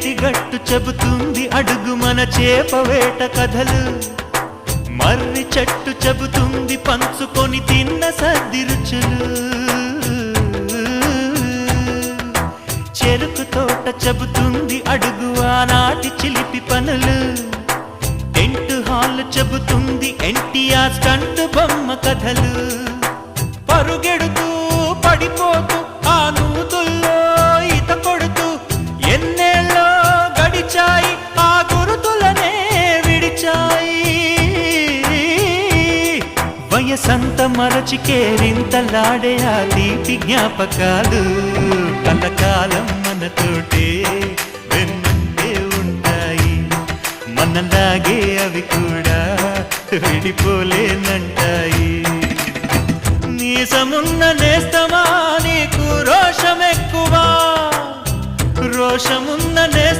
ఏటిగట్టు చెబుతుంది అడుగు మన చేపవేట కథలు, మర్రి చెట్టు చెబుతుంది పంచుకొని తిన్న సద్ది రుచులు, చెరుకు తోట చెబుతుంది అడుగు ఆనాటి చిలిపి పనులు, టెంట్ హాల్ చెబుతుంది ఎన్టీఆర్ స్టంట్ బొమ్మ కథలు, పరుగెడుతూ పడిపోతూ ఆ నూతుల్లో ఈత కొడుతూ ఎన్నేళ్ళో గడిచాయి ఆ గురుతులనే విడిచాయి. వయసంత మరచి కేరింతలాడే ఆ తీపి జ్ఞాపకాలు కలకాలం మనతోటే వెన్నంటే ఉంటాయి, మనలాగే అవి కూడా విడిపోలేనంటాయి. నీసమున్న నేస్తమా నీకు రోషమెక్కువా, రోషమున్న నేస్త